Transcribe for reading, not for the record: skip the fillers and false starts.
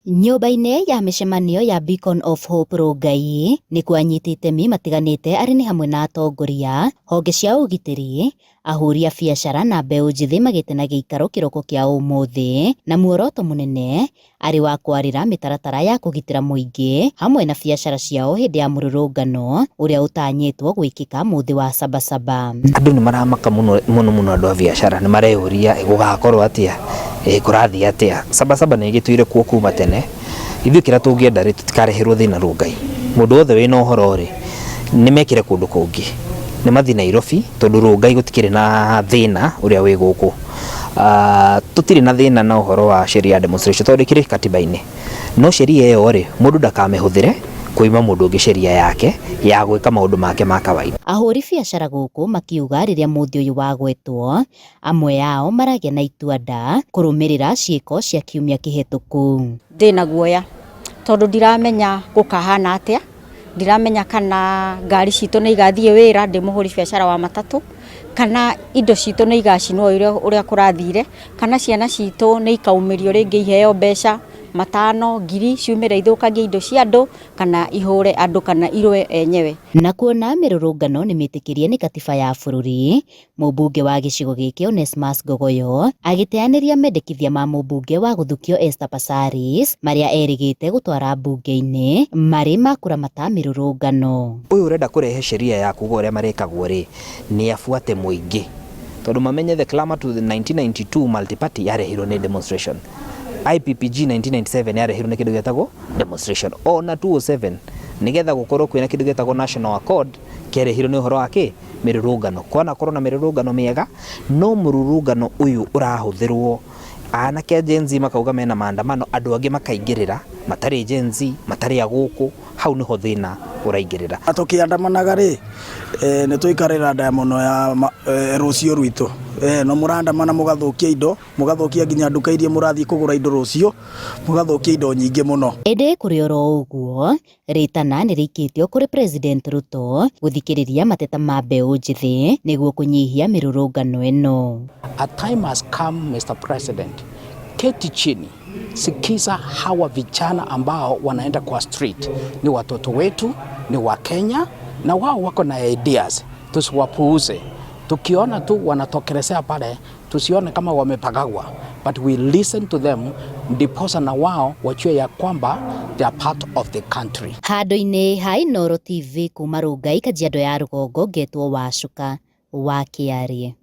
Nyũmba-inĩ ya mĩcemanio ya Beacon of Hope Rongai nĩ kwanyitĩte itemi matiganĩte arĩ nĩ hamwe na atongoria, honge cia ũgitĩri, ahũri a biacara na mbeũ njĩthĩ magĩte na gĩikaro kĩroko kĩa ũmũthĩ, na muoroto mũnene arĩ wa kwarĩra mĩtaratara ya kũgitĩra mũingĩ hamwe na biacara ciao hĩndĩ ya mũrũrũngano ũrĩa ũtanyĩtwo gwĩkĩka mũthĩ wa Sabasaba. Andũ nĩ maramaka mũno andũ a biacara nĩ mareyũria gũgakorwo atĩa, kũrathiĩ atĩa. Sabasaba nĩ ĩgĩtuire kuo kuma tene, ithuĩ kĩrĩa tũngĩenda rĩ tũtikareherwo thĩna Rongai. Mũndũ wothe wĩna ũhoro rĩ nĩ mekĩre kũndũ kũngĩ, nĩ mathi Nairobi tondũ Rongai gũtikĩrĩ na thĩna ũrĩa wĩ gũkũ. Tũtirĩ na thĩna na ũhoro wa sheria demonstration tondũ kĩrĩ katiba-inĩ, no sheria ĩyo rĩ mũndũ ndakamĩhũthĩre kwĩma mũndũ ũngĩ sheria yake ya gwĩka maũndũ make ma kawaida. Ahũri biacara gũkũ makiuga rĩrĩa mũthĩ ũyũ wagwetwo, amwe ao maragĩa na itua nda kũrũmĩrĩra ciĩko cia kiumia kĩhetũku. Ndĩna guoya tondũ ndiramenya gũkahana atĩa, ndiramenya kana ngari citũ nĩ igathiĩ wĩra ndĩ mũhũri biacara wa matatũ, kana indo citũ nĩ igacinwo ũrĩa kũrathire, kana ciana citũ nĩ ikaumĩrio rĩngĩ iheo mbeca matano ngiri ciumĩre ithũkangie indo cia andũ kana ihũre andũ kana irwe enyewe. Na kuona mĩrũrũngano nĩ mĩtĩkĩrie nĩ katiba ya bũrũri, mũmbunge wa gĩcigo gĩkĩ Onesmus Ngogoyo agĩteanĩria mendekithia ma mũmbunge wa gũthukio Esther Passaris marĩa erĩgĩte gũtwara mbunge-inĩ marĩ ma kũramata mĩrũrũngano. Ũyũ ũrenda kũrehe sheria ya kuga ũrĩa marekagwo rĩ nĩ abuate mũingĩ, tondũ mamenye the clamor to the 1992 multi-party yarehirwo nĩ demonstration. IPPG 1997 yarehirwo nĩ kĩndũ gĩtagwo demonstration. Na 207 nĩgetha gũkorwo kwĩna kĩndũ gĩtagwo national accord kĩarehirwo nĩ ũhoro wa mĩrũrũngano. Kwana korwo na mĩrũrũngano mĩega, no mũrũrũngano ũyũ ũrahũthĩrwo anake a Gen Z makauga mena maandamano, andũ angĩ makaingĩrĩra matarĩ Gen Z, matarĩ a gũkũ, hau nĩho thĩna ũraingĩrĩra. Tũkĩandamanaga rĩ nĩ tũikarĩra ndamono ya rũciũ rwitũ, no mũrandamana mũgathũkia indo, mũgathũkia nginya nduka iria mũrathiĩ kũgũra indo rũciũ, mũgathũkia indo nyingĩ mũno. Ĩndĩ kũrĩ oro ũguo rĩtana nĩ rĩikĩtio kũrĩ President Ruto gũthikĩrĩria mateta ma mbeũ njĩthĩ nĩguo kũnyihia mĩrũrũngano ĩno. A time has come, Mr. President, keti chini, sikiza hawa vijana ambao wanaenda kwa street. Ni watoto wetu, ni wa Kenya na wao wako na ideas, tusiwapuuze. Tukiona tu wanatokelezea pale, tusione kama wamepagagwa, but we listen to them, ndiposa na wao wajue ya kwamba they are part of the country. Handũ-inĩ ha Inooro TV kuma Rongai, Kajiado ya rũgongo, ngetwo Wacuka wa Kĩarie.